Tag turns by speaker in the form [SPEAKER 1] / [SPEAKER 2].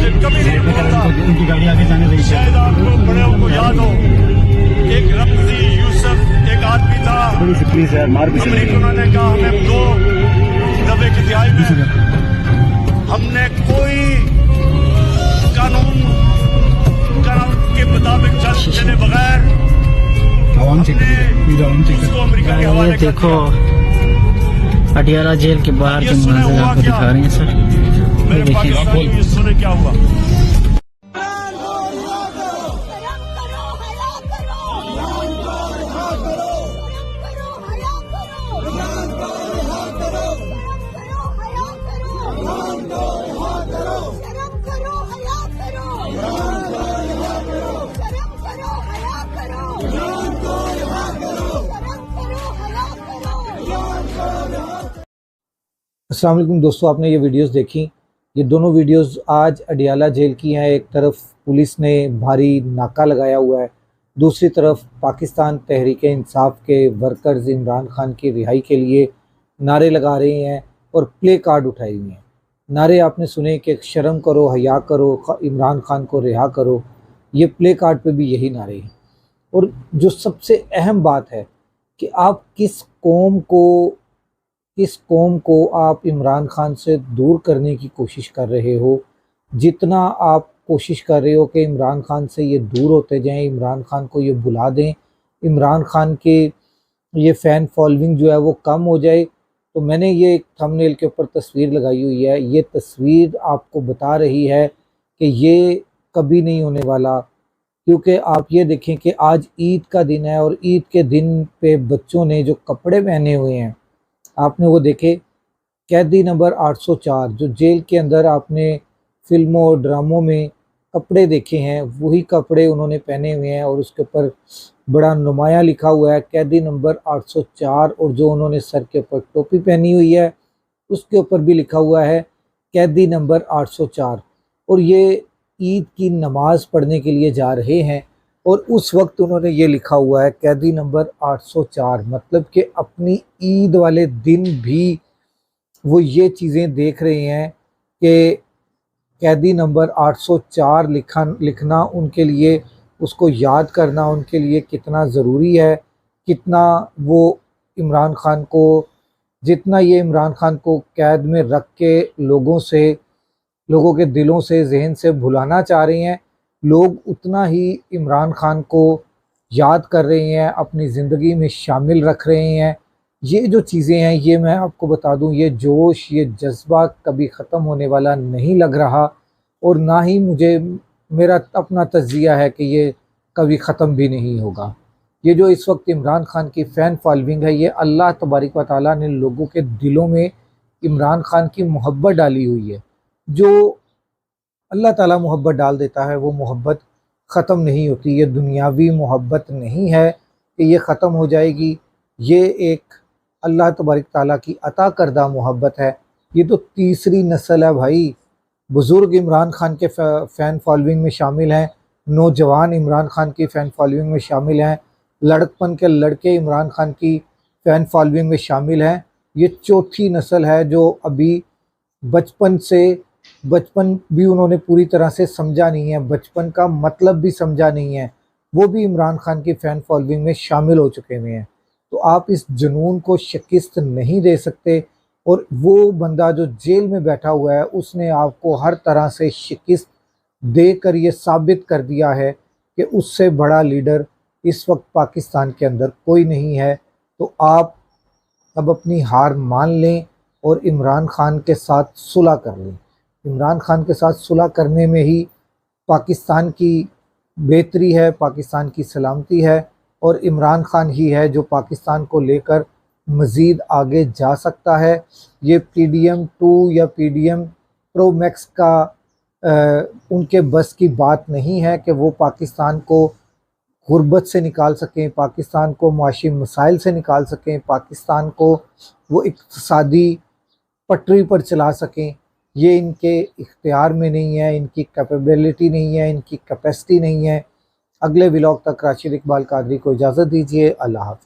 [SPEAKER 1] से कभी नहीं बोलता।
[SPEAKER 2] उनकी गाड़ी आगे जाने रही है।
[SPEAKER 1] शायद आपको बड़े को याद हो, एक रमजी यूसुफ एक आदमी था,
[SPEAKER 2] थोड़ी सी प्लीज यार, मार भी
[SPEAKER 1] अमरीका उन्होंने कहा हमें 2 दफे की तिहाई में हमने कोई कानून के मुताबिक चले बगैर उसको अमरीका के हवाले कर
[SPEAKER 3] देखो पटियाला जेल के बाहर के मंजर आपको दिखा रहे हैं सर।
[SPEAKER 1] मेरे पाकिस्तानी ये सुने क्या हुआ।
[SPEAKER 4] अस्सलाम वालेकुम दोस्तों, आपने ये वीडियोस देखी। ये दोनों वीडियोस आज अडियाला जेल की हैं। एक तरफ पुलिस ने भारी नाका लगाया हुआ है, दूसरी तरफ पाकिस्तान तहरीक इंसाफ के वर्कर्स इमरान खान की रिहाई के लिए नारे लगा रहे हैं और प्ले कार्ड उठाए हुए हैं। नारे आपने सुने कि शर्म करो, हया करो, इमरान खान को रिहा करो। ये प्ले कार्ड पे भी यही नारे हैं। और जो सबसे अहम बात है कि आप किस कौम को आप इमरान खान से दूर करने की कोशिश कर रहे हो। जितना आप कोशिश कर रहे हो कि इमरान खान से ये दूर होते जाएं, इमरान खान को ये बुला दें, इमरान खान के ये फ़ैन फॉलोइंग जो है वो कम हो जाए, तो मैंने ये एक थंबनेल के ऊपर तस्वीर लगाई हुई है। ये तस्वीर आपको बता रही है कि ये कभी नहीं होने वाला। क्योंकि आप ये देखें कि आज ईद का दिन है और ईद के दिन पे बच्चों ने जो कपड़े पहने हुए हैं, आपने वो देखे। कैदी नंबर 804 जो जेल के अंदर आपने फिल्मों और ड्रामों में कपड़े देखे हैं, वही कपड़े उन्होंने पहने हुए हैं और उसके ऊपर बड़ा नुमाया लिखा हुआ है कैदी नंबर 804। और जो उन्होंने सर के ऊपर टोपी पहनी हुई है उसके ऊपर भी लिखा हुआ है कैदी नंबर 804। और ये ईद की नमाज पढ़ने के लिए जा रहे हैं और उस वक्त उन्होंने ये लिखा हुआ है कैदी नंबर 804। मतलब कि अपनी ईद वाले दिन भी वो ये चीज़ें देख रहे हैं कि कैदी नंबर 804 लिखना उनके लिए, उसको याद करना उनके लिए कितना ज़रूरी है। कितना वो इमरान खान को, जितना ये इमरान खान को कैद में रख के लोगों के दिलों से, जहन से भुलाना चाह रहे हैं, लोग उतना ही इमरान खान को याद कर रहे हैं, अपनी ज़िंदगी में शामिल रख रहे हैं। ये जो चीज़ें हैं, ये मैं आपको बता दूं, ये जोश, ये जज्बा कभी ख़त्म होने वाला नहीं लग रहा और ना ही मेरा अपना तज़किया है कि ये कभी ख़त्म भी नहीं होगा। ये जो इस वक्त इमरान खान की फ़ैन फॉलोइंग है, ये अल्लाह तबारक व तआला ने लोगों के दिलों में इमरान खान की मोहब्बत डाली हुई है। जो अल्लाह ताला मोहब्बत डाल देता है वो मोहब्बत ख़त्म नहीं होती। ये दुनियावी मोहब्बत नहीं है कि ये ख़त्म हो जाएगी। ये एक अल्लाह तबारक ताला की अता करदा मोहब्बत है। ये तो तीसरी नस्ल है भाई। बुज़ुर्ग इमरान खान के फ़ैन फॉलोइंग में शामिल हैं, नौजवान इमरान खान की फ़ैन फॉलोइंग में शामिल हैं, लड़कपन के लड़के इमरान खान की फ़ैन फॉलोइंग में शामिल हैं। ये चौथी नस्ल है जो अभी बचपन भी उन्होंने पूरी तरह से समझा नहीं है, बचपन का मतलब भी समझा नहीं है, वो भी इमरान खान की फ़ैन फॉलोइंग में शामिल हो चुके हुए हैं। तो आप इस जुनून को शिकस्त नहीं दे सकते। और वो बंदा जो जेल में बैठा हुआ है, उसने आपको हर तरह से शिकस्त देकर ये साबित कर दिया है कि उससे बड़ा लीडर इस वक्त पाकिस्तान के अंदर कोई नहीं है। तो आप अब अपनी हार मान लें और इमरान खान के साथ सुलह कर लें। इमरान खान के साथ सुलह करने में ही पाकिस्तान की बेहतरी है, पाकिस्तान की सलामती है और इमरान खान ही है जो पाकिस्तान को लेकर मज़ीद आगे जा सकता है। ये PDM 2 या PDM Pro Max का उनके बस की बात नहीं है कि वो पाकिस्तान को गुर्बत से निकाल सकें, पाकिस्तान को माशी मसाइल से निकाल सकें, पाकिस्तान को वो इक़्तिसादी पटरी पर चला सकें। ये इनके इख्तियार में नहीं है, इनकी कैपेबिलिटी नहीं है, इनकी कैपेसिटी नहीं है। अगले व्लॉग तक राशिद इकबाल कादरी को इजाज़त दीजिए। अल्लाह हाफ़िज़।